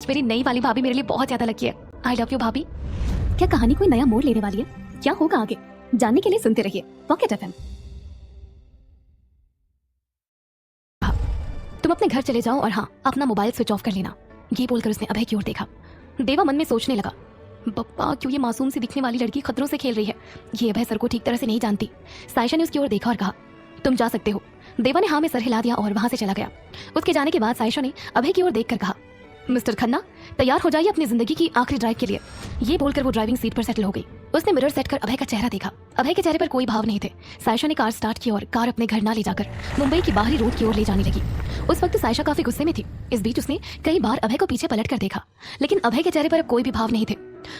मेरी नई वाली भाभी मेरे लिए बहुत ज्यादा लकी है। आई लव यू भाभी। क्या कहानी कोई नया मोड़ लेने वाली है? क्या होगा आगे जानने के लिए सुनते रहिए पॉकेट एफएम। तुम अपने घर चले जाओ और हाँ, अपना मोबाइल स्विच ऑफ कर लेना। ये बोलकर उसने अभय की ओर देखा। देवा मन में सोचने लगा, बप्पा क्यों ये मासूम सी दिखने वाली लड़की खतरों से खेल रही है। ये अभय सर को ठीक तरह से नहीं जानती। सायशा ने उसकी ओर देखा और कहा, तुम जा सकते हो। देवा ने हाँ में सर हिला दिया और वहां से चला गया। उसके जाने के बाद सायशा ने अभय की ओर देखकर कहा, मिस्टर खन्ना, तैयार हो जाइए अपनी जिंदगी की आखिरी ड्राइव के लिए। ये बोलकर वो ड्राइविंग सीट पर सेटल हो गई। उसने मिरर सेट कर अभय का चेहरा देखा। अभय के चेहरे पर कोई भाव नहीं थे। सायशा ने कार स्टार्ट की और कार अपने घर ना ले जाकर मुंबई की बाहरी रोड की ओर ले जाने लगी। उस वक्त सायशा काफी गुस्से में थी। इस बीच उसने कई बार अभय को पीछे पलट कर देखा, लेकिन अभय के चेहरे पर कोई भी भाव नहीं थे।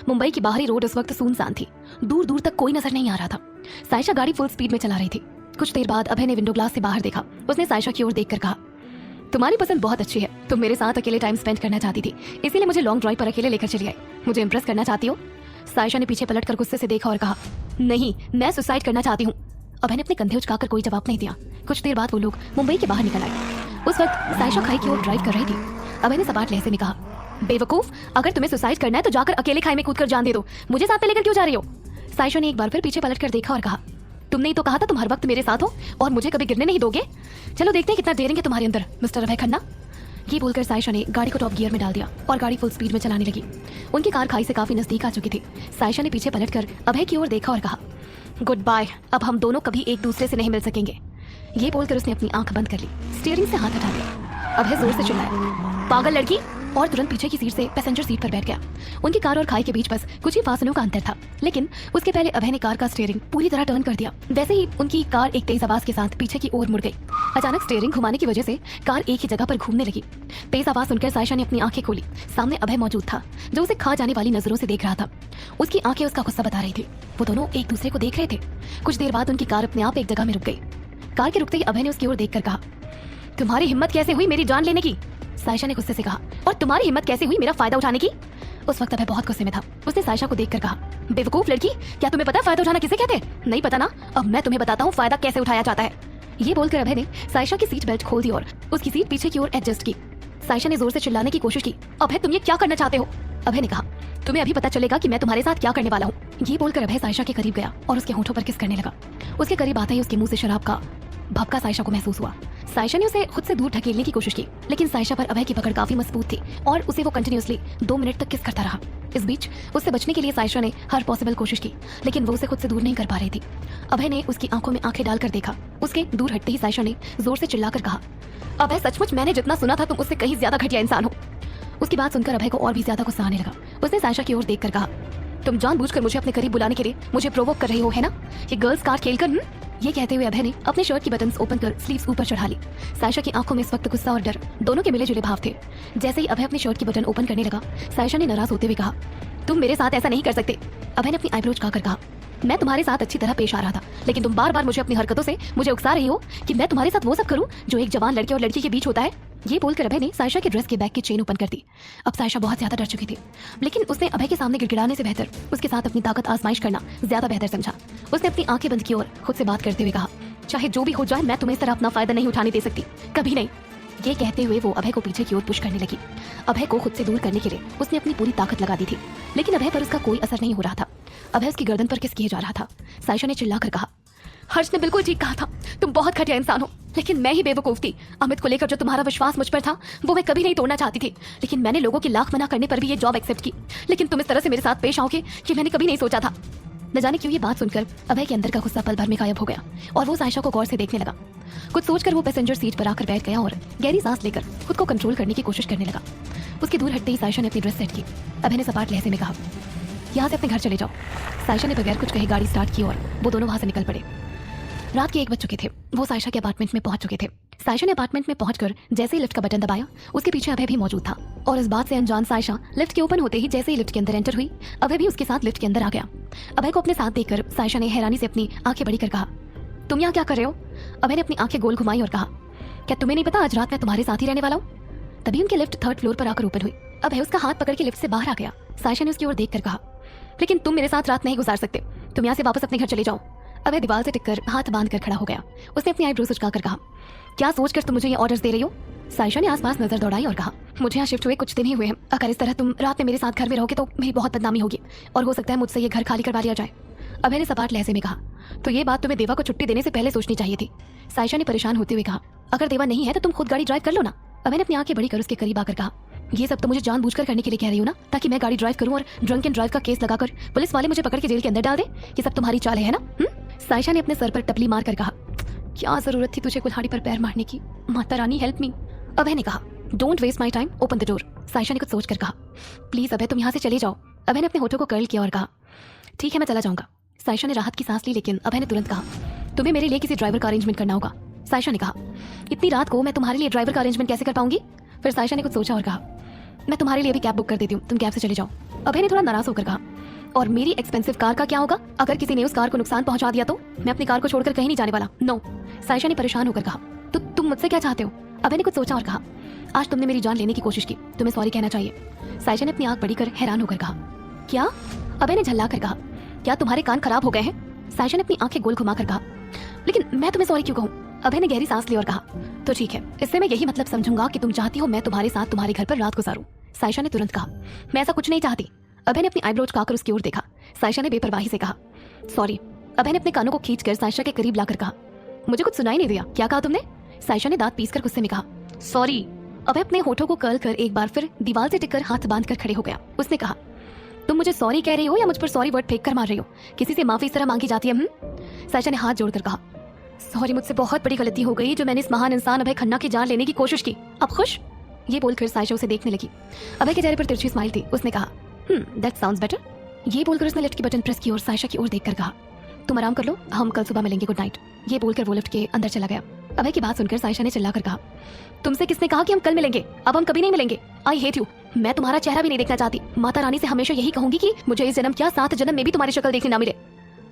मुंबई की बाहरी रोड उस वक्त सुनसान थी। दूर दूर तक कोई नजर नहीं आ रहा था। सायशा गाड़ी फुल स्पीड में चला रही थी। कुछ देर बाद अभय ने विंडो ग्लास से बाहर देखा। उसने सायशा की ओर देखकर कहा, तुम्हारी पसंद बहुत अच्छी है। तुम मेरे साथ अकेले टाइम स्पेंड करना चाहती थी, इसीलिए मुझे लॉन्ग ड्राइव पर अकेले लेकर चली आई। मुझे इंप्रेस करना चाहती हो? सायशा ने पीछे पलटकर गुस्से से देखा और कहा, नहीं, मैं सुसाइड करना चाहती हूँ। अभय ने अपने कंधे उचकाकर कोई जवाब नहीं दिया। कुछ देर बाद वो लोग मुंबई के बाहर निकल आए। उस वक्त सायशा खाई की ओर ड्राइव कर रही थी। अभय ने सपाट लहजे में कहा, बेवकूफ, अगर तुम्हें सुसाइड करना है तो जाकर अकेले खाई में कूदकर जान दे दो। मुझे साथ में लेकर क्यों जा रही हो? सायशा ने एक बार फिर पीछे पलटकर देखा और कहा, तुमने ही तो कहा था तुम हर वक्त मेरे साथ हो और मुझे कभी गिरने नहीं दोगे। चलो देखते हैं कितना डेयरिंग है तुम्हारे अंदर, मिस्टर अभय खन्ना। ये बोलकर सायशा ने गाड़ी को टॉप गियर में डाल दिया और गाड़ी फुल स्पीड में चलाने लगी। उनकी कार खाई से काफी नजदीक आ चुकी थी। सायशा ने पीछे पलटकर अभय की ओर देखा और कहा, गुड बाय, अब हम दोनों कभी एक दूसरे से नहीं मिल सकेंगे। ये बोलकर उसने अपनी आंख बंद कर ली। स्टीयरिंग से हाथ हटा दिया। अभय जोर से चिल्लाया, पागल लड़की, और तुरंत पीछे की सीट से पैसेंजर सीट पर बैठ गया। उनकी कार और खाई के बीच बस कुछ ही फासलों का अंतर था, लेकिन उसके पहले अभय ने कार का स्टीयरिंग पूरी तरह टर्न कर दिया। वैसे ही उनकी कार एक तेज आवाज के साथ पीछे की ओर मुड़ गई। अचानक स्टीयरिंग घुमाने की वजह से कार एक ही जगह पर घूमने लगी। तेज आवाज सुनकर सायशा ने अपनी आंखें खोली। सामने अभय मौजूद था, जो उसे खा जाने वाली नजरों से देख रहा था। उसकी आंखें उसका गुस्सा बता रही थी। वो दोनों एक दूसरे को देख रहे थे। कुछ देर बाद उनकी कार अपने आप एक जगह में रुक गई। कार के रुकते ही अभय ने उसकी ओर देखकर कहा, तुम्हारी हिम्मत कैसे हुई मेरी जान लेने की? सायशा ने गुस्से से कहा, और तुम्हारी हिम्मत कैसे हुई मेरा फायदा उठाने की? उस वक्त अभय बहुत गुस्से में था। उसने सायशा को देखकर कहा, बेवकूफ लड़की, क्या तुम्हें पता है फायदा उठाना किसे कहते हैं? नहीं पता ना? अब मैं तुम्हें बताता हूँ फायदा कैसे उठाया जाता है। ये बोलकर अभय ने सायशा की सीट बेल्ट खोल दी और उसकी सीट पीछे की ओर एडजस्ट की। सायशा ने जोर से चिल्लाने की कोशिश की, अभय तुम ये क्या करना चाहते हो? अभय ने कहा, तुम्हें अभी पता चलेगा कि मैं तुम्हारे साथ क्या करने वाला हूँ। ये बोलकर अभय सायशा के करीब गया और उसके होठों पर किस करने लगा। उसके करीब आते ही उसके मुंह से शराब का भभका सायशा को महसूस हुआ। सायशा ने उसे खुद से दूर ढकेलने की कोशिश की, लेकिन सायशा पर अभय की पकड़ काफी मजबूत थी और उसे वो कंटिन्यूअसली 2 मिनट तक किस करता रहा। इस बीच उससे बचने के लिए सायशा ने हर पॉसिबल कोशिश की, लेकिन वो उसे खुद से दूर नहीं कर पा रही थी। अभय ने उसकी आंखों में आंखें डालकर देखा। उसके दूर हटते ही सायशा ने जोर से चिल्लाकर कहा, अभय सचमुच मैंने जितना सुना था तुम उससे कहीं ज्यादा घटिया इंसान हो। उसकी बात सुनकर अभय को और भी ज्यादा गुस्सा आने लगा। उसने सायशा की ओर देखकर कहा, तुम जानबूझकर मुझे अपने करीब बुलाने के लिए मुझे प्रोवोक कर रही हो, है ना? ये गर्ल्स कार्ड खेलकर। ये कहते हुए अभय ने अपने शर्ट की बटन्स ओपन कर स्लीव्स ऊपर चढ़ा ली। सायशा की आंखों में इस वक्त गुस्सा और डर दोनों के मिले जुले भाव थे। जैसे ही अभय अपनी शर्ट की बटन ओपन करने लगा, सायशा ने नाराज होते हुए कहा, तुम मेरे साथ ऐसा नहीं कर सकते। अभय ने अपनी आईब्रोज खाकर कहा, मैं तुम्हारे साथ अच्छी तरह पेश आ रहा था, लेकिन तुम बार बार मुझे अपनी हरकतों से मुझे उकसा रही हो कि मैं तुम्हारे साथ वो सब करूं जो एक जवान लड़के और लड़की के बीच होता है। ये बोलकर अभय ने सायशा के ड्रेस के बैग की चेन ओपन कर दी। अब सायशा बहुत ज्यादा डर चुकी थी, लेकिन उसने अभय के सामने गिड़गिड़ाने से बेहतर उसके साथ अपनी ताकत आजमाइश करना ज्यादा बेहतर समझा। उसने अपनी आंखें बंद की और खुद से बात करते हुए कहा, चाहे जो भी हो जाए मैं तुम्हें इस तरह अपना फायदा नहीं उठाने दे सकती, कभी नहीं। ये कहते हुए वो अभय को पीछे की ओर पुश करने लगी। अभय को खुद से दूर करने के लिए उसने अपनी पूरी ताकत लगा दी थी, लेकिन अभय पर उसका कोई असर नहीं हो रहा था। अभय उसकी गर्दन पर किस किए जा रहा था। सायशा ने चिल्लाकर कहा, हर्ष ने बिल्कुल ठीक कहा था, तुम बहुत घटिया इंसान हो, लेकिन मैं ही बेवकूफ थी। अमित को लेकर जो तुम्हारा विश्वास मुझ पर था वो मैं कभी नहीं तोड़ना चाहती थी, लेकिन मैंने लोगों की लाख मना करने पर भी ये जॉब एक्सेप्ट की। लेकिन तुम इस तरह से मेरे साथ पेश आओगे कि मैंने कभी नहीं सोचा था। न जाने क्यों ये बात सुनकर अभय के अंदर का गुस्सा पल भर में गायब हो गया और वो सायशा को गौर से देखने लगा। कुछ सोचकर वो पैसेंजर सीट पर आकर बैठ गया और गहरी सांस लेकर खुद को कंट्रोल करने की कोशिश करने लगा। उसके दूर हटते ही सायशा ने अपनी ड्रेस सेट की। अभय ने सपाट लहजे में कहा, यहाँ से अपने घर चले जाओ। सायशा ने बगैर कुछ कहे गाड़ी स्टार्ट की और वो दोनों वहां से निकल पड़े। रात के 1 बज चुके थे। वो सायशा के अपार्टमेंट में पहुंच चुके थे। सायशा ने अपार्टमेंट में पहुंचकर जैसे ही लिफ्ट का बटन दबाया, उसके पीछे अभय भी मौजूद था और इस बात से अनजान सायशा लिफ्ट के ओपन होते ही जैसे ही लिफ्ट के अंदर एंटर हुई, अभय भी उसके साथ लिफ्ट के अंदर आ गया। अभय को अपने साथ देखकर सायशा ने हैरानी से अपनी आंखें बड़ी कर कहा, तुम यहाँ क्या कर रहे हो? अभय ने अपनी आंखें गोल घुमाई और कहा, क्या तुम्हें नहीं पता आज रात मैं तुम्हारे साथ ही रहने वाला हूँ? तभी उनकी लिफ्ट 3rd फ्लोर पर आकर ओपन हुई। अभय उसका हाथ पकड़ के लिफ्ट से बाहर आ गया। सायशा ने उसकी ओर देखकर कहा, लेकिन तुम मेरे साथ रात नहीं गुजार सकते, तुम यहाँ से वापस अपने घर चले जाओ। अभय दीवार से टिककर हाथ बांध कर खड़ा हो गया। उसने अपनी आईब्रोज उचकाकर कहा, क्या सोचकर तुम मुझे ये ऑर्डर्स दे रही हो? साइशा ने आसपास नजर दौड़ाई और कहा, मुझे यहाँ शिफ्ट हुए कुछ दिन ही हुए हैं। अगर इस तरह तुम रात में मेरे साथ घर में रहोगे तो मेरी बहुत बदनामी होगी और हो सकता है मुझसे ये घर खाली करवा लिया जाए। अभय ने सपाट लहजे में कहा, तो ये बात तुम्हें देवा को छुट्टी देने से पहले सोचनी चाहिए थी। साइशा ने परेशान होते हुए कहा, अगर देवा नहीं है तो तुम खुद गाड़ी ड्राइव कर लो ना। अभय ने अपनी आंखें बड़ी कर उसके करीब आकर कहा, ये सब तो मुझे जानबूझकर करने के लिए कह रही हो ना, ताकि मैं गाड़ी ड्राइव करूं और ड्रंक एंड ड्राइव का केस लगाकर पुलिस वाले मुझे पकड़ के जेल के अंदर डाल दे। ये सब तुम्हारी चाल है ना? साइशा ने अपने सर पर टपली मारकर कहा, क्या जरूरत थी तुझे कुल्हाड़ी पर पैर मारने की? Mata Rani help me. अभय ने कहा, don't waste my time, open the door. Saisha ने कुछ सोचकर कहा, प्लीज अभय तुम यहाँ से चले जाओ। अभय ने अपने होठों को कर्ल किया और कहा, ठीक है मैं चला जाऊंगा। साइशा ने राहत की सांस ली, लेकिन अभय ने तुरंत कहा, तुम्हें मेरे लिए किसी ड्राइवर का अरेंजमेंट करना होगा। साइशा ने कहा, इतनी रात को मैं तुम्हारे लिए ड्राइवर का अरेंजमेंट कैसे कर पाऊंगी? फिर साइशा ने कुछ सोचा और कहा, मैं तुम्हारे लिए भी कैब बुक कर देती हूँ, तुम कैब से चले जाओ। अभय ने थोड़ा नाराज होकर कहा, और मेरी एक्सपेंसिव कार का क्या होगा? अगर किसी ने उस कार को नुकसान पहुंचा दिया तो? मैं अपनी कार को छोड़कर कहीं नहीं जाने वाला। नो। साइशा ने परेशान होकर कहा, तो तुम मुझसे क्या चाहते हो? अभय ने कुछ सोचा और कहा, आज तुमने मेरी जान लेने की कोशिश की, तुम्हें सॉरी कहना चाहिए। साइशा ने अपनी आंख बड़ी कर हैरान होकर कहा, क्या? अभय ने झल्ला कर कहा, क्या तुम्हारे कान खराब हो गए हैं? साइशा ने अपनी आंखें गोल घुमाकर कहा, लेकिन मैं तुम्हें सॉरी क्यों कहूँ? अभय ने गहरी सांस ली और कहा, तो ठीक है, इससे मैं यही मतलब समझूंगा कि तुम चाहती हो मैं तुम्हारे साथ तुम्हारे घर पर रात गुजारूं। साइशा ने तुरंत कहा, मैं ऐसा कुछ नहीं चाहती। अभय ने अपनी आईब्रो उचकाकर उसकी ओर देखा। साइशा ने बेपरवाही से कहा, सॉरी। अभय ने अपने कानों को खींचकर साइशा के करीब लाकर कहा, मुझे कुछ सुनाई नहीं दिया, क्या कहा तुमने? साइशा ने दांत पीसकर गुस्से में कहा, सॉरी। अभय अपने होठों को कर्ल कर एक बार फिर दीवार से टिककर हाथ बांधकर खड़े हो गया। उसने कहा, तुम मुझे सॉरी कह रही हो या मुझ पर सॉरी वर्ड फेंक कर मार रही हो? किसी से माफी इस तरह मांगी जाती है? साइशा ने हाथ जोड़कर कहा, सॉरी, मुझसे बहुत बड़ी गलती हो गई जो मैंने इस महान इंसान अभय खन्ना की जान लेने की कोशिश की। अब खुश? ये बोलकर साइशा उसे देखने लगी। अभय के चेहरे पर तिरछी स्माइल थी। उसने कहा, दैट साउंड्स बेटर। ये बोलकर उसने लिफ्ट की बटन प्रेस की और साइशा की ओर देखकर कहा, तुम आराम कर लो, हम कल सुबह मिलेंगे, गुड नाइट। ये बोलकर वो लिफ्ट के अंदर चला गया। अभय की बात सुनकर साइशा ने चिल्लाकर कहा, तुमसे किसने कहा कि हम कल मिलेंगे? अब हम कभी नहीं मिलेंगे। I hate you. मैं तुम्हारा चेहरा भी नहीं देखना चाहती। माता रानी से हमेशा यही कहूंगी कि मुझे इस जन्म क्या 7 जन्म में भी तुम्हारी शक्ल देखने ना मिले।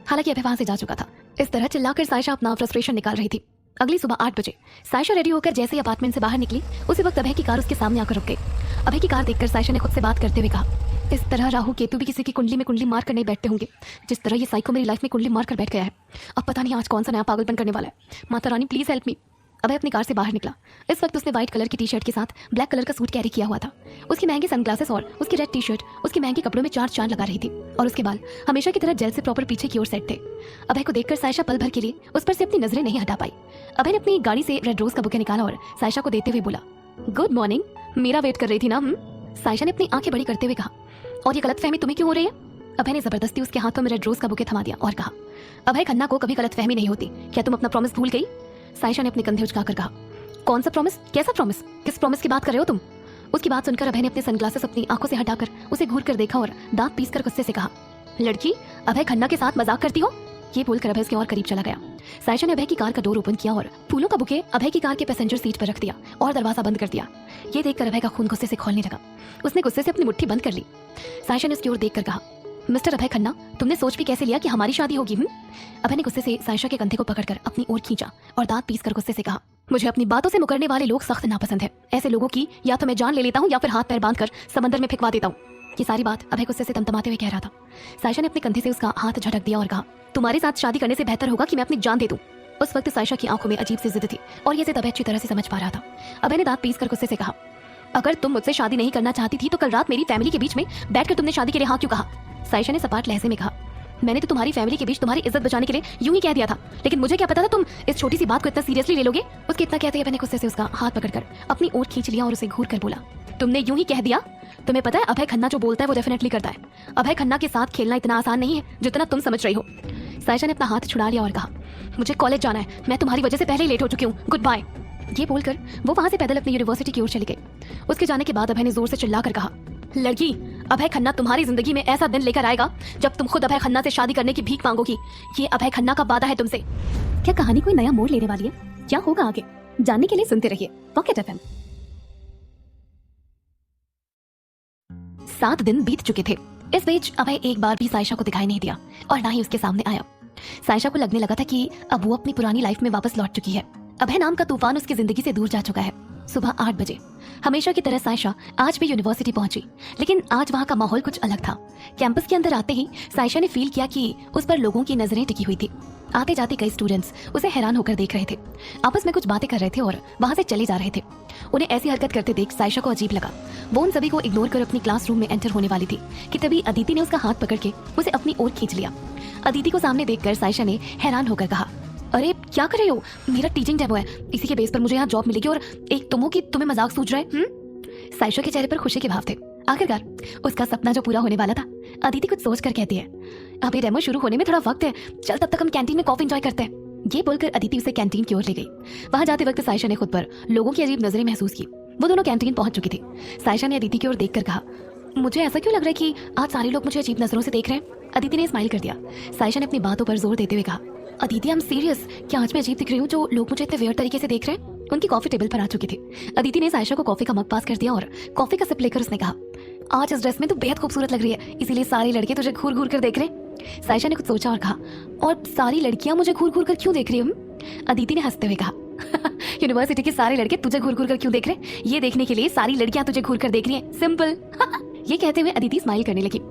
हालांकि अभय वहां से जा चुका था। इस तरह चिल्लाकर साइशा अपना फ्रस्ट्रेशन निकाल रही थी। अगली सुबह 8 बजे साइशा रेडी होकर जैसे ही अपार्टमेंट से बाहर निकली, उसी वक्त अभय की कार उसके सामने आकर रुक गई। अभय की कार देखकर साइशा ने खुद से बात करते हुए कहा, इस तरह राहु केतु भी किसी की कुंडली में कुंडली मार कर नहीं बैठते होंगे, जिस तरह ये साइको मेरी लाइफ में कुंडली मार कर बैठ गया है। अब पता नहीं आज कौन सा नया पागलपन करने वाला है। Mata Rani please help me. अभय अपनी कार से बाहर निकला। इस वक्त उसने व्हाइट कलर की टी शर्ट के साथ ब्लैक कलर का सूट कैरी किया हुआ था। उसकी महंगी सनग्लासेस और उसकी रेड टी शर्ट उसके महंगे कपड़ों में 4 चांद लगा रही थी और उसके बाल हमेशा की तरह जेल से प्रॉपर पीछे की ओर सेट थे। अभय को देखकर साइशा पल भर के लिए उस पर से अपनी नजरें नहीं हटा पाई। अभय ने अपनी गाड़ी से रेड रोज का बुके निकाला और साइशा को देते हुए बोला, गुड मॉर्निंग, मेरा वेट कर रही थी ना? साइशा ने अपनी आंखें बड़ी करते हुए कहा, और ये गलतफहमी तुम्हें क्यों हो रही है? अभय ने जबरदस्ती उसके हाथों में रेड रोज का बुके थमा दिया और कहा, अभय खन्ना को कभी गलतफहमी नहीं होती, क्या तुम अपना प्रॉमिस भूल गई? साइशा ने अपने कंधे उचकाकर कहा, कौन सा प्रॉमिस? कैसा प्रॉमिस? किस प्रॉमिस की बात कर रहे हो तुम? उसकी बात सुनकर अभय ने अपने सनग्लासेस अपनी आंखों से हटाकर उसे घूर कर देखा और दांत पीसकर गुस्से से कहा, लड़की अभय खन्ना के साथ मजाक करती हो? ये बोलकर अभय उसके और करीब चला गया। साइशा ने अभय की कार का डोर ओपन किया और फूलों का बुके अभय की कार के पैसेंजर सीट पर रख दिया और दरवाजा बंद कर दिया। ये देखकर अभय का खून गुस्से से खौलने लगा। उसने गुस्से से अपनी मुट्ठी बंद कर ली। साइशा ने उसकी ओर देखकर कहा, मिस्टर अभय खन्ना, तुमने सोच भी कैसे लिया कि हमारी शादी होगी? अभय ने गुस्से से साइशा के कंधे को पकड़कर अपनी ओर खींचा और दांत पीसकर गुस्से से कहा, मुझे अपनी बातों से मुकरने वाले लोग सख्त नापसंद है। ऐसे लोगों की या तो मैं जान ले लेता हूँ या फिर हाथ पैर बांधकर समंदर में फेंकवा देता हूँ। ये सारी बात अभय गुस्से से तमतमाते हुए कह रहा था। साइशा ने अपने कंधे से उसका हाथ झटक दिया और कहा, तुम्हारे साथ शादी करने से बेहतर होगा कि मैं अपनी जान दे दूं। उस वक्त साइशा की आंखों में अजीब सी जिद थी और ये जिद अभय अच्छी तरह से समझ पा रहा था। अभय ने दांत पीसकर गुस्से से कहा, अगर तुम मुझसे शादी नहीं करना चाहती थी तो कल रात मेरी फैमिली के बीच में बैठकर तुमने शादी के लिए हाँ क्यों कहा? साइशा ने सपाट लहजे में कहा, मैंने तो तुम्हारी फैमिली के बीच तुम्हारी इज्जत बचाने के लिए यूं ही कह दिया था, लेकिन मुझे क्या पता था तुम इस छोटी सी बात को इतना सीरियसली ले लोगे। उसके इतना कहते ही अभय ने गुस्से से उसका हाथ पकड़कर अपनी ओर खींच लिया और उसे घूर कर बोला, तुमने यूं ही कह दिया? तुम्हें पता है अभय खन्ना जो बोलता है वो डेफिनेटली करता है। अभय खन्ना के साथ खेलना इतना आसान नहीं है जितना तुम समझ रही हो। साइशा ने अपना हाथ छुड़ा लिया और कहा, मुझे कॉलेज जाना है, मैं तुम्हारी वजह से पहले ही लेट हो चुकी हूँ, गुड बाय। ये बोलकर वो वहां से पैदल अपनी यूनिवर्सिटी की ओर चली गई। उसके जाने के बाद अभय ने जोर से चिल्लाकर कहा, लड़की अभय खन्ना तुम्हारी जिंदगी में ऐसा दिन लेकर आएगा जब तुम खुद अभय खन्ना से शादी करने की भीख मांगोगी। ये अभय खन्ना का वादा है तुमसे। क्या कहानी कोई नया मोड़ लेने वाली है? क्या होगा आगे जानने के लिए सुनते रहिए पॉकेट एफएम। 7 दिन बीत चुके थे। इस बीच अभय एक बार भी साइशा को दिखाई नहीं दिया और ना ही उसके सामने आया। साइशा को लगने लगा था कि अब वो अपनी पुरानी लाइफ में वापस लौट चुकी है। अभय नाम का तूफान उसकी जिंदगी से दूर जा चुका है। सुबह 8 बजे हमेशा की तरह साइशा आज भी यूनिवर्सिटी पहुंची, लेकिन आज वहां का माहौल कुछ अलग था। कैंपस के अंदर आते ही साइशा ने फील किया कि उस पर लोगों की नजरें टिकी हुई थी। आते जाते कई स्टूडेंट्स उसे हैरान होकर देख रहे थे, आपस में कुछ बातें कर रहे थे और वहां से चले जा रहे थे। उन्हें ऐसी हरकत करते देख साइशा को अजीब लगा। वो उन सभी को इग्नोर कर अपनी क्लासरूम में एंटर होने वाली थी कि तभी अदिति ने उसका हाथ पकड़ के उसे अपनी ओर खींच लिया। अदिति को सामने देखकर साइशा ने हैरान होकर कहा, अरे क्या कर रहे हो? मेरा टीचिंग डेमो है, इसी के बेस पर मुझे यहाँ जॉब मिलेगी और एक तुम हो कि तुम्हें मजाक सूझ रहा है? साइशा के चेहरे पर खुशी के भाव थे। आखिरकार उसका सपना जो पूरा होने वाला था। अदिति कुछ सोच कर कहती है, अभी डेमो शुरू होने में थोड़ा वक्त है, चल तब तक हम कैंटीन में कॉफी एंजॉय करते हैं। ये बोलकर अदिति उसे कैंटीन की ओर ले गई। वहां जाते वक्त साइशा ने खुद पर लोगों की अजीब नजरें महसूस की। वो दोनों कैंटीन पहुंच चुकी थी। साइशा ने अदिति की ओर देखकर कहा, मुझे ऐसा क्यों लग रहा है कि आज सारे लोग मुझे अजीब नजरों से देख रहे हैं? अदिति ने स्माइल कर दिया। साइशा ने अपनी बातों पर जोर देते हुए कहा, अदिति आई एम सीरियस, क्या आज मैं अजीब दिख रही हूँ जो लोग मुझे इतने वियर्ड तरीके से देख रहे हैं? उनकी कॉफी टेबल पर आ चुकी थी। अदिति ने साइशा को कॉफी का मग पास कर दिया और कॉफी का सिप लेकर उसने कहा, आज इस ड्रेस में तू बेहद खूबसूरत लग रही है, इसीलिए सारे लड़के तुझे घूर घूर कर देख रहे हैं। साइशा ने कुछ सोचा और कहा, और सारी लड़कियां मुझे घूर घूर कर क्यों देख रही हैं? अदिति ने हंसते हुए कहा, यूनिवर्सिटी के सारे लड़के तुझे घूर घूर कर क्यों देख रहे हैं? ये देखने के लिए सारी लड़कियां तुझे घूर कर देख रही हैं, सिंपल। ये कहते हुए अदिति स्माइल करने लगी।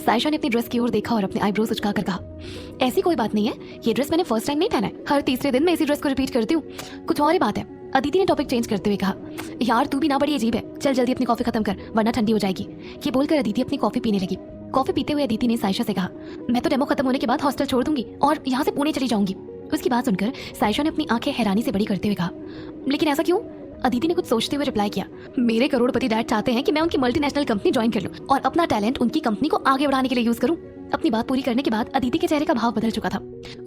साइशा ने अपनी ड्रेस की ओर देखा और अपने आईब्रोज उचकाकर कहा, ऐसी कोई बात नहीं है, ये ड्रेस मैंने फर्स्ट टाइम नहीं पहना है, हर तीसरे दिन मैं इसी ड्रेस को रिपीट करती हूँ, कुछ और ही बात है। अदिति ने टॉपिक चेंज करते हुए कहा, यार तू भी ना बड़ी अजीब है, चल जल्दी अपनी कॉफी खत्म कर वरना ठंडी हो जाएगी। ये बोलकर अदिति अपनी कॉफी पीने लगी। कॉफी पीते हुए अदिति ने साइशा से कहा, मैं तो डेमो खत्म होने के बाद हॉस्टल छोड़ दूंगी और यहाँ से पुणे चली जाऊंगी। उसकी बात सुनकर साइशा ने अपनी आंखें हैरानी से बड़ी करते हुए कहा, लेकिन ऐसा क्यों? अदिति ने कुछ सोचते हुए रिप्लाई किया, मेरे करोड़पति डैड चाहते हैं कि मैं उनकी मल्टीनेशनल कंपनी ज्वाइन कर लूं और अपना टैलेंट उनकी कंपनी को आगे बढ़ाने के लिए यूज करूं। अपनी बात पूरी करने के बाद अदिति के चेहरे का भाव बदल चुका था।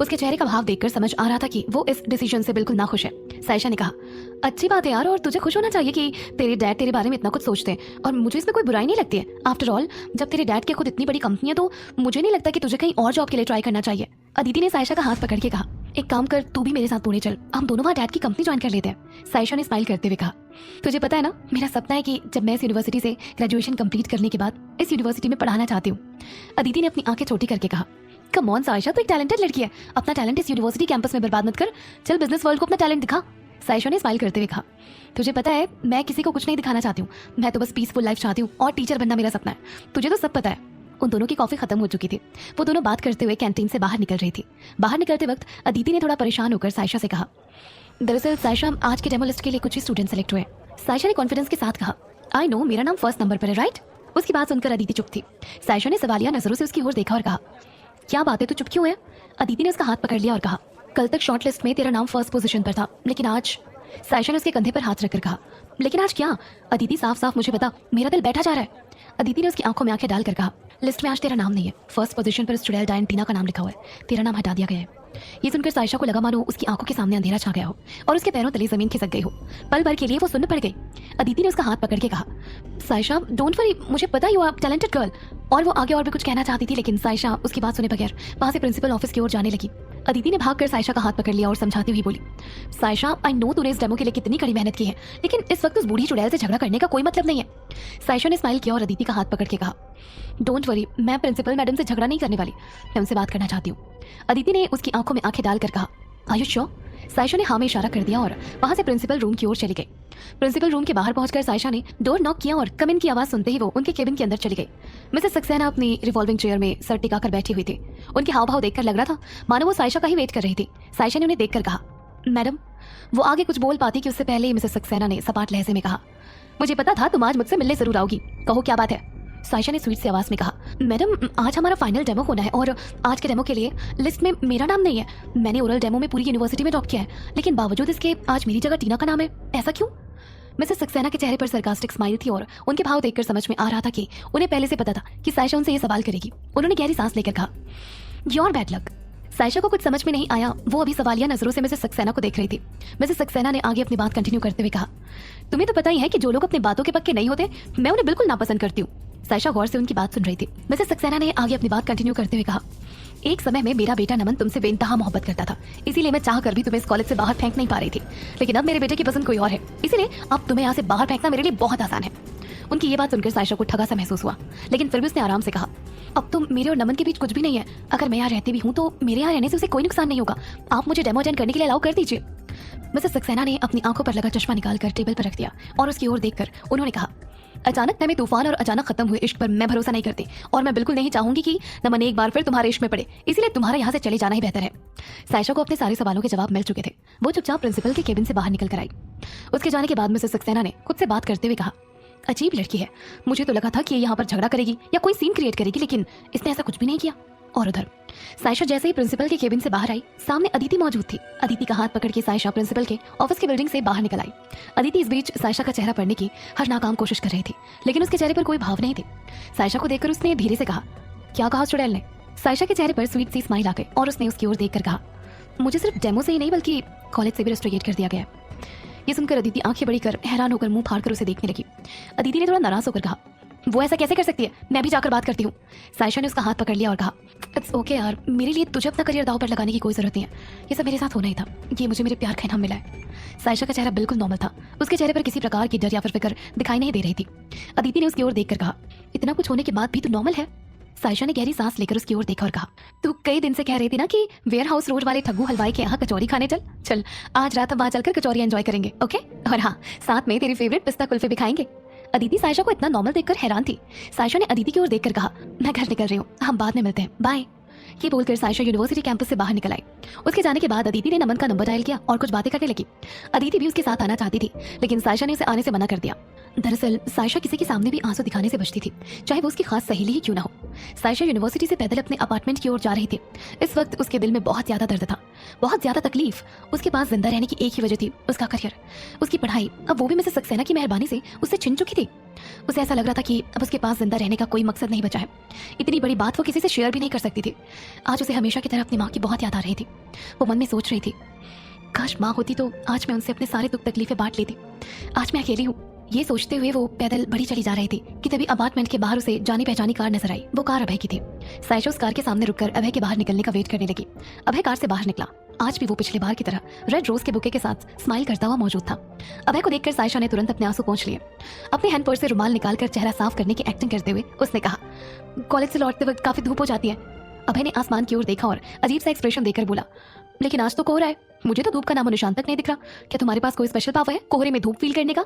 उसके चेहरे का भाव देखकर समझ आ रहा था कि वो इस डिसीजन से बिल्कुल नाखुश है। साइशा ने कहा, अच्छी बात है यार, और तुझे खुश होना चाहिए कि तेरे डैड तेरे बारे में इतना कुछ सोचते हैं और मुझे इसमें कोई बुराई नहीं लगती है। आफ्टर ऑल जब तेरे डैड की खुद इतनी बड़ी कंपनी है तो मुझे नहीं लगता कि तुझे कहीं और जॉब के लिए ट्राई करना चाहिए। अदिति ने साइशा का हाथ पकड़ के कहा, एक काम कर, तू भी मेरे साथ पुणे चल, हम दोनों वहाँ डैड की कंपनी ज्वाइन कर लेते हैं। साइशा ने स्माइल करते हुए कहा, तुझे पता है ना, मेरा सपना है कि जब मैं इस यूनिवर्सिटी से ग्रेजुएशन कंप्लीट करने के बाद इस यूनिवर्सिटी में पढ़ाना चाहती हूँ। अदिति ने अपनी आंखें छोटी करके कहा, कम ऑन साइशा, तू एक टैलेंटेड लड़की है, अपना टैलेंट इस यूनिवर्सिटी कैंपस में बर्बाद मत कर, चल बिजनेस वर्ल्ड को अपना टैलेंट दिखा। साइशा ने स्माइल करते हुए कहा, तुझे पता है मैं किसी को कुछ नहीं दिखाना चाहती हूँ, मैं तो बस पीसफुल लाइफ चाहती हूँ और टीचर बनना मेरा सपना है, तुझे तो सब पता है। उन दोनों की कॉफी खत्म हो चुकी थी। वो दोनों बात करते हुए कैंटीन से बाहर निकल रही थी। बाहर निकलते वक्त अदिति ने थोड़ा परेशान होकर साइशा से कहा, दरअसल साइशा, आज के डेमो लिस्ट के लिए कुछ ही स्टूडेंट सेलेक्ट हुए। साइशा ने कॉन्फिडेंस के साथ कहा, आई नो, मेरा नाम फर्स्ट नंबर पर है, राइट? उसकी बात सुनकर अदिति चुप थी। साइशा ने सवालिया नजरों से उसकी ओर देखा और कहा, क्या बात है, तू चुप क्यों है? अदिति ने उसका हाथ पकड़ लिया और कहा, कल तक शॉर्ट लिस्ट में तेरा नाम फर्स्ट पोजीशन पर था, लेकिन आज। साइशा ने उसके कंधे पर हाथ रखकर कहा, लेकिन आज क्या? अदिति साफ साफ मुझे बता, मेरा दिल बैठा जा रहा है। अदिति ने उसकी आंखों में आंखें डालकर कहा, लिस्ट में आज तेरा नाम नहीं है, फर्स्ट पोजीशन पर स्टूडेंट डायन टीना का नाम लिखा हुआ है, तेरा नाम हटा दिया गया है। ये सुनकर साइशा को लगा मानो उसकी आंखों के सामने अंधेरा छा गया हो और उसके पैरों तले जमीन खिसक गई हो। पल भर के लिए वो सुन्न पड़ गई। अदिति ने उसका हाथ पकड़ के कहा, साइशा डोंट वरी, मुझे पता यू आर टैलेंटेड गर्ल। और वो आगे और भी कुछ कहना चाहती थी, लेकिन साइशा उसकी बात सुने बगैर वहां से प्रिंसिपल ऑफिस की ओर जाने लगी। अदिति ने भागकर साइशा का हाथ पकड़ लिया और समझाती हुई बोली, साइशा, आई नो तूने इस डेमो के लिए कितनी कड़ी मेहनत की है, लेकिन इस वक्त उस बूढ़ी चुड़ैल से झगड़ा करने का कोई मतलब नहीं है। साइशा ने स्माइल किया और अदिति का हाथ पकड़ के कहा, डोंट वरी, मैं प्रिंसिपल मैडम से झगड़ा नहीं करने वाली, मैं उनसे बात करना चाहती हूँ। अदिति ने उसकी आंखों में आंखें डालकर कहा, आर यू श्योर? साइशा ने हाँ में इशारा कर दिया और वहां से प्रिंसिपल रूम की ओर चली गई। प्रिंसिपल रूम के बाहर पहुंचकर साइशा ने डोर नॉक किया और कम इन की आवाज सुनते ही वो उनके केबिन के अंदर चली गई। मिसेस सक्सेना अपनी रिवॉल्विंग चेयर में सर टिकाकर बैठी हुई थी। उनके हाव भाव देखकर लग रहा था मानो वो साइशा का ही वेट कर रही थी। साइशा ने उन्हें देखकर कहा, मैडम। वो आगे कुछ बोल पाती कि उससे पहले ही मिसेस सक्सेना ने सपाट लहजे में कहा, मुझे पता था तुम आज मुझसे मिलने जरूर आओगी, कहो क्या बात है? साइशा ने स्वीट सी आवाज में कहा, मैडम आज हमारा फाइनल डेमो होना है और आज के डेमो के लिए लिस्ट में मेरा नाम नहीं है। मैंने ओरल डेमो में पूरी यूनिवर्सिटी में टॉप किया है, लेकिन बावजूद इसके आज मेरी जगह टीना का नाम है, ऐसा क्यों? मिसेस सक्सेना के चेहरे पर सरकास्टिक स्माइल थी और उनके भाव देखकर समझ में आ रहा था कि उन्हें पहले से पता था कि साइशा उनसे ये सवाल करेगी। उन्होंने गहरी सांस लेकर कहा, योर बैड लक। साइशा को कुछ समझ में नहीं आया। वो अभी सवालिया नजरों से मिसेस सक्सेना को देख रही थी। मिसेस सक्सेना ने आगे अपनी बात कंटिन्यू करते हुए कहा, तुम्हें तो पता ही है कि जो लोग अपनी बातों के पक्के नहीं होते, मैं उन्हें बिल्कुल नापसंद करती हूँ। साइशा गौर से उनकी बात सुन रही थी। मिसेस सक्सेना ने आगे अपनी बात कंटिन्यू करते हुए कहा, एक समय में मेरा बेटा नमन तुमसे बेइंतहा मोहब्बत करता था, इसीलिए मैं चाह कर भी तुम्हें इस कॉलेज से बाहर फेंक नहीं पा रही थी, लेकिन अब मेरे बेटे की पसंद कोई और है, इसीलिए अब तुम्हें यहाँ से बाहर फेंकना मेरे लिए बहुत आसान है। उनकी ये बात सुनकर साइशा को ठगा सा महसूस हुआ, लेकिन फिर भी उसने आराम से कहा, अब तो मेरे और नमन के बीच कुछ भी नहीं है। अगर मैं यहाँ रहती भी हूँ तो मेरे यहाँ रहने से उसे कोई नुकसान नहीं होगा। आप मुझे डेमो अटेंड करने के लिए अलाउ कर दीजिए। मिसेस सक्सेना ने अपनी आंखों पर लगा चश्मा निकालकर टेबल पर रख दिया और उसकी ओर देखकर उन्होंने कहा, अचानक में तूफान और अचानक खत्म हुए इश्क पर मैं भरोसा नहीं करती और मैं बिल्कुल नहीं चाहूंगी कि नमन एक बार फिर तुम्हारे इश्क में पड़े, इसलिए तुम्हारा यहाँ से चले जाना ही बेहतर है। सायशा को अपने सारे सवालों के जवाब मिल चुके थे। वो चुपचाप प्रिंसिपल के केबिन से बाहर निकल कर आई। उसके जाने के बाद मिसेस सक्सेना ने खुद से बात करते हुए कहा, अजीब लड़की है, मुझे तो लगा था कि ये यहाँ पर झगड़ा करेगी या कोई सीन क्रिएट करेगी, लेकिन इसने ऐसा कुछ भी नहीं किया। और उधर सायशा जैसे ही प्रिंसिपल के केबिन से बाहर आई, सामने अदिति मौजूद थी। अदिति का हाथ पकड़ के सायशा प्रिंसिपल के ऑफिस की बिल्डिंग से बाहर निकल आई। अदिति इस बीच सायशा का चेहरा पढ़ने की हर नाकाम कोशिश कर रही थी, लेकिन उसके चेहरे पर कोई भाव नहीं थे। सायशा को देखकर उसने धीरे से कहा, क्या कहा चुड़ैल ने? सायशा के चेहरे पर स्वीट सी स्माइल आ गई और उसने उसकी ओर देखकर कहा, मुझे सिर्फ डेमो से ही नहीं बल्कि कॉलेज से भी रजिस्ट्रेट कर दिया गया है। ये सुनकर अदिति आंखें बड़ी कर हैरान होकर मुंह फाड़कर उसे देखने लगी। अदिति ने थोड़ा नाराज होकर कहा, वो ऐसा कैसे कर सकती है, मैं भी जाकर बात करती हूँ। सायशा ने उसका हाथ पकड़ लिया और कहा, इट्स ओके यार, मेरे लिए तुझे अपना करियर दांव पर लगाने की कोई जरूरत नहीं है। ये सब मेरे साथ होना ही था, ये मुझे मेरे प्यार का इनाम मिला है। सायशा का चेहरा बिल्कुल नॉर्मल था। उसके चेहरे पर किसी प्रकार की डर या फिर फिक्र दिखाई नहीं दे रही थी। अदिति ने उसकी ओर देखकर कहा, इतना कुछ होने के बाद भी तू नॉर्मल है? सायशा ने गहरी सांस लेकर उसकी ओर देखा और कहा, तू कई दिन से कह रही थी ना कि वेयर हाउस रोड वाले ठग्गू हलवाई के यहाँ कचौरी खाने चल चल आज रात वहां चलकर कचौरी एंजॉय करेंगे, ओके? और हाँ, साथ में तेरी फेवरेट पिस्ता कुल्फे भी खाएंगे। अदिति सायशा को इतना नॉर्मल देखकर हैरान थी। सायशा ने अदिति की ओर देखकर कहा, मैं घर निकल रही हूँ, हम बाद में मिलते हैं, बाय। ये बोलकर सायशा यूनिवर्सिटी कैंपस से बाहर निकल आई। उसके जाने के बाद अदिति ने नमन का नंबर डायल किया और कुछ बातें करने लगी। अदिति भी उसके साथ आना चाहती थी, लेकिन सायशा ने उसे आने से मना कर दिया। दरअसल सायशा किसी के सामने भी आंसू दिखाने से बचती थी, चाहे वो उसकी खास सहेली ही क्यों ना हो। सायशा यूनिवर्सिटी से पैदल अपने अपार्टमेंट की ओर जा रही थी। इस वक्त उसके दिल में बहुत ज्यादा दर्द था, बहुत ज्यादा तकलीफ। उसके पास जिंदा रहने की एक ही वजह थी, उसका करियर, उसकी पढ़ाई। अब वो भी मिसेस सक्सेना की मेहरबानी से उससे छिन चुकी थी। उसे ऐसा लग रहा था कि अब उसके पास जिंदा रहने का कोई मकसद नहीं बचा है। इतनी बड़ी बात वो किसी से शेयर भी नहीं कर सकती थी। आज उसे हमेशा की तरह अपनी माँ की बहुत याद आ रही थी। वो मन में सोच रही थी, काश माँ होती तो आज मैं उनसे अपने सारे दुख तकलीफें बांट लेती। आज मैं अकेली हूँ। ये सोचते हुए वो पैदल बढ़ी चली जा रही थी कि तभी अपार्टमेंट के बाहर उसे जानी पहचानी कार नजर आई। वो कार अभय की थी। सायशा उस कार के सामने रुककर अभय के बाहर निकलने का वेट करने लगी। अभय कार से बाहर निकला। आज भी वो पिछली बार की तरह रेड रोज के बुके के साथ स्माइल करता हुआ मौजूद था। अभय को देखकर सायशा ने तुरंत अपने आंसू पोंछ लिए। अपने हैंड पर्स से रुमाल निकालकर चेहरा साफ करने की एक्टिंग करते हुए उसने कहा, कॉलेज से लौटते वक्त काफी धूप हो जाती है। अभय ने आसमान की ओर देखा और अजीब सा एक्सप्रेशन देकर बोला, लेकिन आज तो कोहरा है, मुझे तो धूप का नामो निशान तक नहीं दिख रहा। क्या तुम्हारे पास कोई स्पेशल पावर है कोहरे में धूप फील करने का?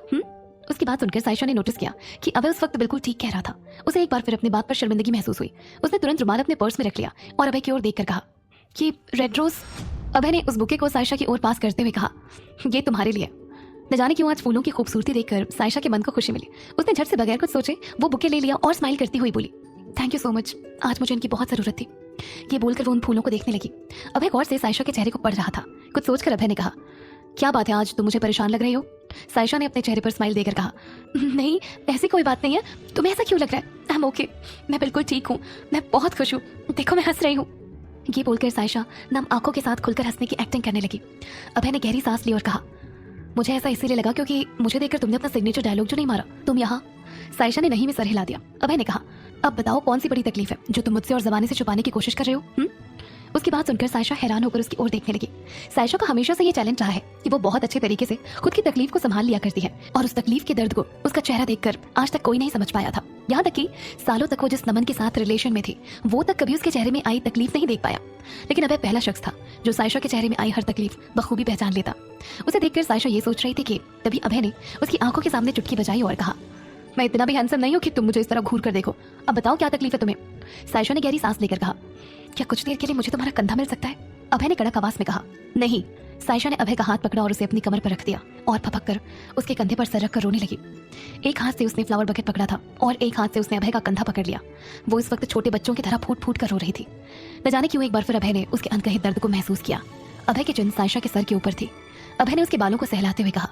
उसकी बात सुनकर सायशा ने नोटिस किया कि अभय उस वक्त बिल्कुल ठीक कह रहा था। उसे एक बार फिर अपनी बात पर शर्मिंदगी महसूस हुई। उसने तुरंत रुमाल अपने पर्स में रख लिया और अभय की ओर देखकर कहा, कि रेड रोज। अभय ने उस बुके को सायशा की ओर पास करते हुए कहा, ये तुम्हारे लिए। न जाने क्यों आज फूलों की खूबसूरती देखकर सायशा के मन को खुशी मिली। उसने झट से बगैर कुछ सोचे वो बुके ले लिया और स्माइल करती हुई बोली, थैंक यू सो मच, आज मुझे इनकी बहुत जरूरत थी। ये बोलकर वो उन फूलों को देखने लगी। अभय गौर से सायशा के चेहरे को पढ़ रहा था। कुछ सोचकर अभय ने कहा, क्या बात है, आज तुम मुझे परेशान लग रही हो? सायशा ने अपने चेहरे पर स्माइल देकर कहा, नहीं ऐसी कोई बात नहीं है, तुम्हें ऐसा क्यों लग रहा है? आई एम ओके, मैं बिल्कुल ठीक हूँ, मैं बहुत खुश हूँ, देखो मैं हंस रही हूँ। ये बोलकर सायशा नम आंखों के साथ खुलकर हंसने की एक्टिंग करने लगी। अभय ने गहरी सांस ली और कहा, मुझे ऐसा इसीलिए लगा क्योंकि मुझे देखकर तुमने अपना सिग्नेचर डायलॉग जो नहीं मारा, तुम यहाँ। सायशा ने नहीं में सर हिला दिया। अभय ने कहा, अब बताओ कौन सी बड़ी तकलीफ है जो तुम मुझसे और जबानी से छुपाने की कोशिश कर रहे हो? उसकी बात सुनकर सायशा हैरान होकर उसकी ओर देखने लगी। सायशा का हमेशा से ये टैलेंट रहा है कि वो बहुत अच्छे तरीके से खुद की तकलीफ को संभाल लिया करती है और उस तकलीफ के दर्द को उसका चेहरा देखकर आज तक कोई नहीं समझ पाया था। यहाँ तक कि सालों तक वो जिस नमन के साथ रिलेशन में थी वो तक कभी उसके चेहरे में आई तकलीफ नहीं देख पाया। लेकिन अभय पहला शख्स था जो सायशा के चेहरे में आई हर तकलीफ बखूबी पहचान लेता। उसे देखकर सायशा ये सोच रही थी कि तभी अभय ने उसकी आंखों के सामने चुटकी बजाई और कहा, मैं इतना भी हैंडसम नहीं हूँ कि तुम मुझे इस तरह घूर कर देखो। अब बताओ क्या तकलीफ है तुम्हें? सायशा ने गहरी सांस लेकर कहा, क्या कुछ देर के लिए मुझे तुम्हारा कंधा मिल सकता है? अभय ने कड़क आवाज में कहा, नहीं। सायशा ने अभय का हाथ पकड़ा और उसे अपनी कमर पर रख दिया और फपक कर उसके कंधे पर सर रखकर रोने लगी। एक हाथ से उसने फ्लावर बकेट पकड़ा था और एक हाथ से उसने अभय का कंधा पकड़ लिया। वो इस वक्त छोटे बच्चों की तरह फूट फूट कर रो रही थी। न जाने क्यों एक बार फिर अभय ने उसके अनकहे दर्द को महसूस किया। अभय की चिन्ह सायशा के सर के ऊपर थी। अभय ने उसके बालों को सहलाते हुए कहा,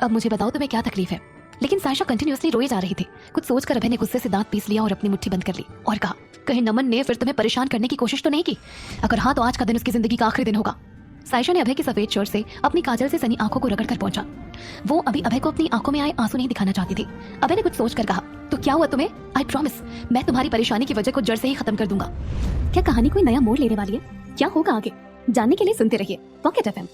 अब मुझे बताओ तुम्हें क्या तकलीफ है? लेकिन सायशा कंटिन्यूअसली रोए जा रही थी। कुछ सोचकर अभय ने गुस्से से दांत पीस लिया और अपनी मुट्ठी बंद कर ली और कहा, कहीं नमन ने फिर तुम्हें परेशान करने की कोशिश तो नहीं की? अगर हाँ तो आज का दिन उसकी जिंदगी का आखिरी दिन होगा। सायशा ने अभय की सफेद शर्ट से अपनी काजल से सनी आंखों को रगड़कर पहुंचा। वो अभी अभय को अपनी आंखों में आए आंसू नहीं दिखाना चाहती थी। अभय ने कुछ सोचकर कहा, तो क्या हुआ तुम्हें? आई प्रॉमिस मैं तुम्हारी परेशानी की वजह को जड़ से ही खत्म कर दूंगा। क्या कहानी कोई नया मोड़ लेने वाली है? क्या होगा आगे? जानने के लिए सुनते रहिए पॉकेट एफएम।